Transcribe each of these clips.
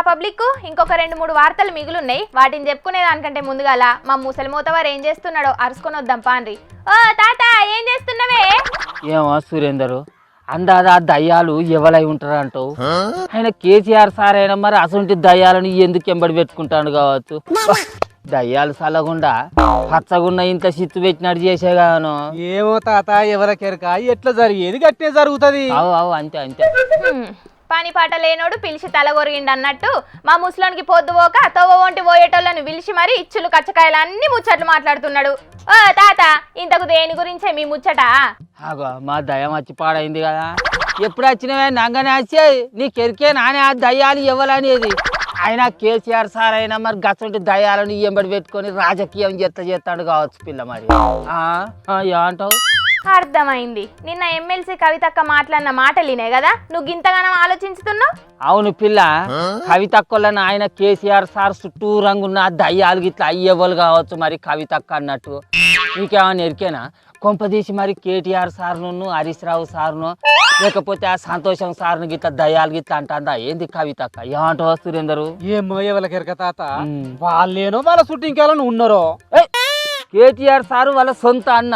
Public ఇంకొక 2-3 వార్తలు మిగులున్నాయి. వాటిని చెప్పుకునే దానికంటే ముందుగాల మా ముసలి మోతవారు ఏం చేస్తున్నాడో అరుసుకొని వద్దాం పాండ్రి. ఓ తాత ఏం చేస్తున్నావే? ఏమో సురేందరు అందాదా దయ్యాలు ఎవలై ఉంటారు అంటావు. ఆయన కేసీఆర్ సార్ అయినా మరి అసలు దయ్యాలను ఎందుకు ఎంబడి పెట్టుకుంటాడు కావచ్చు. దయ్యాలు సలగుండా పచ్చగున్న ఇంత సిత్తు పెట్టినట్టు చేసేగాను. ఏమో తాత ఎవరికెరక ఎట్లా జరిగేది గట్టే జరుగుతుంది. అవు అంతే అంతే. పని పాట లేనోడు పిలిచి తలగొరిగిండు అన్నట్టు మా ముసలోనికి పొద్దుపోక తవ్వ వంటి పోయేటోళ్ళను పిలిచి మరి ఇచ్చులు కచ్చకాయలు అన్ని ముచ్చట్లు మాట్లాడుతున్నాడు. ఓ తాత ఇంతకు దేని గురించే మీ ముచ్చట? అగో మా దయ్యం వచ్చి పాడైంది కదా. ఎప్పుడు వచ్చినవే నంగనే వచ్చాయి నీకెరికే నానే ఆ దయ్యాలు ఇవ్వాలనేది. ఆయన కేసీఆర్ సార్ అయినా మరి గసంటి దయ్యాలను ఎంబడి పెట్టుకొని రాజకీయం చేస్తాడు కావచ్చు పిల్ల. మరి ఏమంటావు? అర్థమైంది. నిన్న ఎమ్మెల్సీ కవితక్క మాట్లాడిన మాటలినే కదా నువ్వు గింతగానం ఆలోచించుతున్నావు? అవును పిల్ల, కవితక్కలను ఆయన కేసీఆర్ సార్ చుట్టూ రంగున్న దయ్యాలు గిట్లా అయ్యేవాళ్ళు కావచ్చు మరి కవితక్క అన్నట్టు. నీకేమన్నా ఎరికేనా? కొంపదీసి మరి కేటీఆర్ సార్ను హరీష్ రావు సార్ను లేకపోతే ఆ సంతోషం సార్ను గిట్లా దయ్యాలు గిట్లా అంటుందా ఏంది కవితక్క? ఏమంటావు సురేందరు? ఏమో ఎవరికెరక తాత వాళ్ళేనో వాళ్ళ చుట్టూ ఇంకెవరైనా ఉన్నారో. కేటీఆర్ సారు వాళ్ళ సొంత అన్న,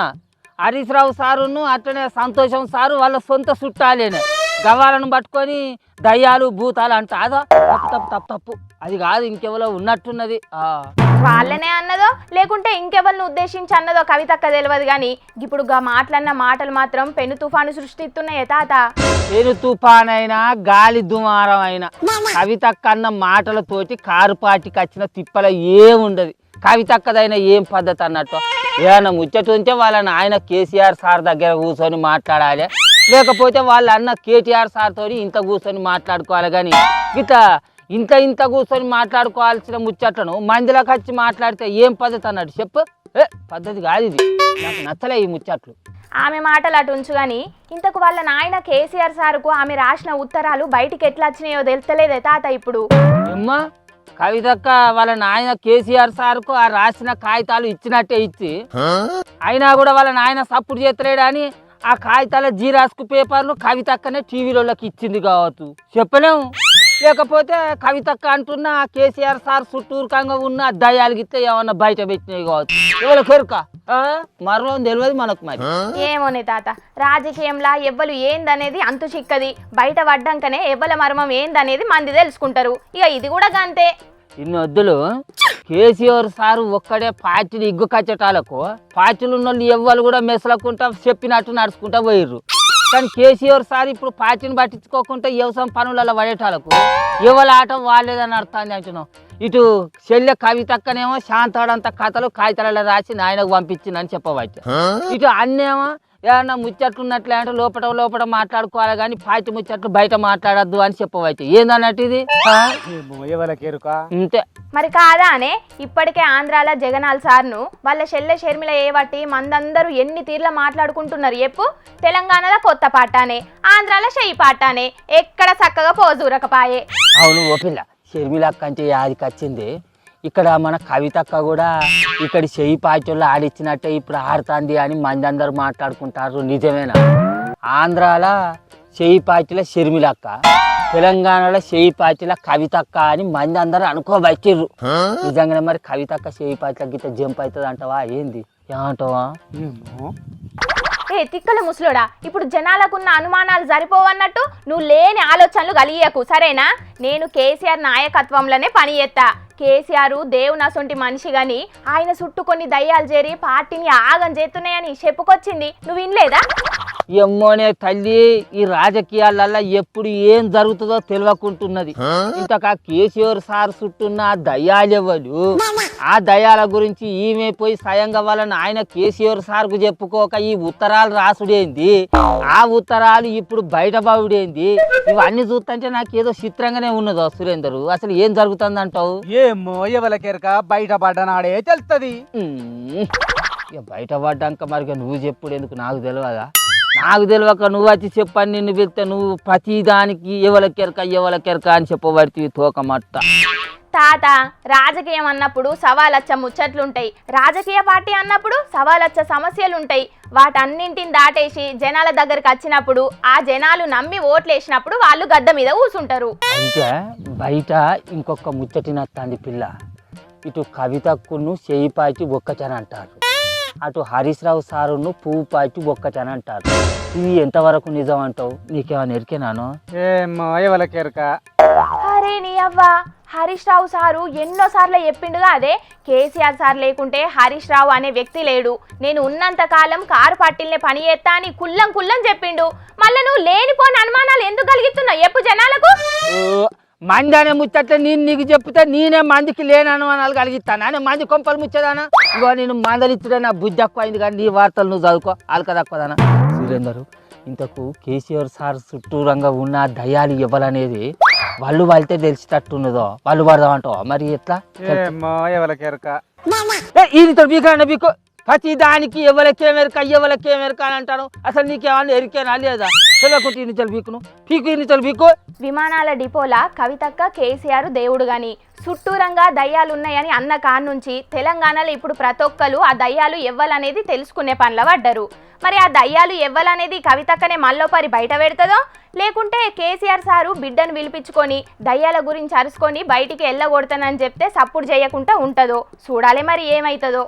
హరీష్ రావు సారును అట్లనే సంతోషం సారు వాళ్ళ సొంత చుట్టాలేనే. గవాలను పట్టుకొని దయ్యాలు భూతాలు అంట అదా? తప్పు తప్పు తప్పు తప్పు. అది కాదు, ఇంకెవరో ఉన్నట్టున్నది. వాళ్ళనే అన్నదో లేకుంటే ఇంకెవరిని ఉద్దేశించి అన్నదో కవితక్క తెలియదు కానీ ఇప్పుడు మాట్లాడిన మాటలు మాత్రం పెను తుఫాను సృష్టిస్తున్నాయి తాత. పెను తుఫాన్ అయినా గాలి దుమారం అయినా కవితక్క అన్న మాటలతోటి కారు పాటికి వచ్చిన తిప్పల ఏముండదు. కవితక్కదైనా ఏం పద్ధతి అన్నట్టు. ఏమన్నా ముచ్చట ఉంటే వాళ్ళని ఆయన కేసీఆర్ సార్ దగ్గర కూర్చొని మాట్లాడాలి, లేకపోతే వాళ్ళ అన్న కేటీఆర్ సార్ తోటి ఇంత కూర్చొని మాట్లాడుకోవాలి. కానీ ఇట్లా ఇంత కూర్చొని మాట్లాడుకోవాల్సిన ముచ్చట్లను మందిలోకి వచ్చి మాట్లాడితే ఏం పద్ధతి అన్నట్టు చెప్పు. పద్ధతి కాదు ఇది, నాకు నచ్చలే ఈ ముచ్చట్లు. ఆమె మాటలు అటు ఉంచు కానీ ఇంతకు వాళ్ళ నాయన కేసీఆర్ సార్కు ఆమె రాసిన ఉత్తరాలు బయటికి ఎట్లా వచ్చినాయో తెలుస్తలేదే తాత ఇప్పుడు. ఏమ్మా కవితక్క వాళ్ళ నాయన కేసీఆర్ సార్కు ఆ రాసిన కాగితాలు ఇచ్చినట్టే ఇచ్చి అయినా కూడా వాళ్ళ నాయన సపోర్ట్ చేస్తలేడు అని ఆ కాగితాల జీరాస్కు పేపర్లు కవితక్కనే టీవీలోకి ఇచ్చింది కావచ్చు. చెప్పలేము. లేకపోతే కవితక్క అంటున్న కేసీఆర్ సార్ చుట్టూరుకంగా ఉన్న దయ్యాలు గిట్టే ఏమన్నా బయట పెట్టినవి కావచ్చు. ఎవరు పెరుక మరో తెలియదు మనకు. మరి ఏమోనే తాత, రాజకీయంలా ఎవ్వరు ఏందనేది అంతు చిక్కది. బయట పడ్డాకనే ఎవ్వల మర్మం ఏందనేది మంది తెలుసుకుంటారు. ఇక ఇది కూడా గంతే. ఇన్ని వద్దులు. కేసీఆర్ సారు ఒక్కడే పార్టీని ఇగ్గు కచ్చటాలకు పార్టీలు ఉన్న వాళ్ళు ఎవ్వరు కూడా మెసలకుంటా చెప్పినట్టు నడుచుకుంటా పోయిర్రు. కానీ కేసీఆర్ సార్ ఇప్పుడు పార్టీని పట్టించుకోకుండా వ్యవసాయం పనులలో పడేటాలకు ఎవరి ఆట వాళ్ళేదని అర్థాన్ని అంటున్నాం. ఇటు చెల్లె కవితక్కనేమో శాంతాడంత కథలు కాగితాలలో రాసి నాయనకు పంపించిందని చెప్పవచ్చు. ఇటు అన్నేమో ఏమన్నా ముచ్చట్లు ఉన్నట్లే అంటే లోపల మాట్లాడుకోవాలి కానీ పార్టీ ముచ్చట్లు బయట మాట్లాడద్దు అని చెప్పవచ్చు. ఏందన్నట్టు ఇది ఇంతే మరి కాదా అనే. ఇప్పటికే ఆంధ్రాల జగనాల్ సార్ను వాళ్ళ చెల్లె షర్మిల ఏవట్టి మందందరూ ఎన్ని తీర్ల మాట్లాడుకుంటున్నారు చెప్పు. తెలంగాణలో కొత్త పాటానే, ఆంధ్రాలో చెయ్యి పాటానే, ఎక్కడ చక్కగా పోజూరకపాయే. అవును ఓ పిల్ల, షర్మిలక్క అంటే యాదికి వచ్చింది. ఇక్కడ మన కవితక్క కూడా ఇక్కడ చెయ్యి పార్టీల్లో ఆడిచ్చినట్టే ఇప్పుడు ఆడుతుంది అని మంది అందరూ మాట్లాడుకుంటారు. నిజమేనా? ఆంధ్రాల చెయ్యి పార్టీల షర్మిలక్క, తెలంగాణలో చెయ్యి పార్టీల కవితక్క అని మంది అందరూ అనుకోబట్టిర్రు. నిజంగానే మరి కవితక్క చెయ్యి పార్టీల గిట్ట జంప్ అవుతుంది అంటావా ఏంది? ఏమంటావా? తిక్కల ముసలోడా, ఇప్పుడు జనాలకున్న అనుమానాలు సరిపోవన్నట్టు నువ్వు లేని ఆలోచనలు కలియకు సరేనా? నేను కేసీఆర్ నాయకత్వంలోనే పని చేస్తా. కేసీఆర్ దేవునసొంటి మనిషి గాని ఆయన చుట్టూ కొన్ని దయ్యాలు చేరి పార్టీని ఆగం చేస్తున్నాయని చెప్పుకొచ్చింది. నువ్వు వినలేదా? ఎమ్మోనే తల్లి, ఈ రాజకీయాలల్లో ఎప్పుడు ఏం జరుగుతుందో తెలియకుంటున్నది. ఇంతకా కేసీఆర్ సార్ చుట్టూన్న దయ్యాలెవ్వలు, ఆ దయ్యాల గురించి ఈమె పోయి స్వయంగా వాళ్ళని ఆయన కేసీఆర్ సార్కు చెప్పుకోక ఈ ఉత్తరాలు రాసుడేంది, ఆ ఉత్తరాలు ఇప్పుడు బయటపడుడేంది, ఇవన్నీ చూస్తుంటే నాకు ఏదో చిత్రంగానే ఉన్నదో సురేందరు. అసలు ఏం జరుగుతుంది అంటావు? ఏమో ఎవరికెరక బయట పడ్డనాడే తెలుస్తుంది. బయటపడ్డాక మరి నువ్వు చెప్పుడు ఎందుకు? నాకు తెలియదా? నాకు తెలియక నువ్వు వచ్చి చెప్పని నిన్ను పిలిస్తే నువ్వు ప్రతిదానికి ఎవలకెరక అని చెప్పబడితే తోకమట్ట. తాత, రాజకీయం అన్నప్పుడు సవాలచ్చ ముచ్చట్లుంటాయి, రాజకీయ పార్టీ అన్నప్పుడు సవాలచ్చ సమస్యలుంటాయి. వాటన్నింటిని దాటేసి జనాల దగ్గరికి వచ్చినప్పుడు ఆ జనాలు నమ్మి ఓట్లేసినప్పుడు వాళ్ళు గద్ద మీద కూర్చుంటారు. అంటే బయట ఇంకొక ముచ్చటినత్తాంది పిల్ల. ఇటు కవితక్కును చేయి పాచి ఒక్కచని అంటారు, అటు హరీష్ రావు సారును పువ్వు పాచి ఒక్కచని అంటారు. ఇది ఎంతవరకు నిజం అంటావు? నీకేమైనా ఎరికేనాను? ఏమో ఎవరికెరక. అరే నీ అవ్వ, హరీష్ రావు సారు ఎన్నోసార్లు చెప్పిండుగా అదే, కేసీఆర్ సార్ లేకుంటే హరీష్ రావు అనే వ్యక్తి లేడు, నేను ఉన్నంత కాలం కారు పట్టిల్నే పని చేస్తా అని కుల్లం చెప్పిండు. మళ్ళీ నువ్వు లేనిపోని అనుమానాలు ఎందుకు కలిగిస్తున్నావు చెప్పు జనాలకు? మంది అనే ముచ్చట్లే నేను నీకు చెప్తే నేనే మందికి లేని అనుమానాలు కలిగిస్తాను అని మంది కొంపలు ముచ్చదానా? ఇగో నేను మందలిచ్చుడే నా బుద్ధి ఎక్కువ అయింది, కానీ నీ వార్తలు నువ్వు చదువుకో ఆల్క తక్కువదానా. సురేందరు, ఇంతకు కేసీఆర్ సార్ చుట్టూరంగా ఉన్న దయ్యాలు ఇవ్వాలనేది వాళ్ళు వాళ్ళతే తెలిసేటట్టున్నదో వాళ్ళు పడదామంటావు మరి ఎట్లా? ఏమో ఎవరికెరక. ఈయనతో బీకన్నా బీకో, ప్రతి దానికి ఎవరికేమెరక అని అంటాను. అసలు నీకేమన్నా ఎరికేనా లేదా? తెలియకుంటే ఈయనచలు బీకును పీకు, ఈయనచలు బీకు. విమానాల డిపోలా కవితక్క కేసీఆర్ దేవుడు గాని చుట్టూరంగా దయ్యాలు ఉన్నాయని అన్న కాడ నుంచి తెలంగాణలో ఇప్పుడు ప్రతి ఒక్కరు ఆ దయ్యాలు ఎవ్వలనేది తెలుసుకునే పనిలో పడ్డారు. మరి ఆ దయ్యాలు ఎవ్వలనేది కవితక్కనే మల్లోపరి బయట పెడతదో, లేకుంటే కేసీఆర్ సారు బిడ్డను పిలిపించుకొని దయ్యాల గురించి అరుచుకొని బయటికి వెళ్ళగొడతానని చెప్తే సప్పుడు చేయకుండా ఉంటుందో చూడాలి మరి ఏమవుతుందో.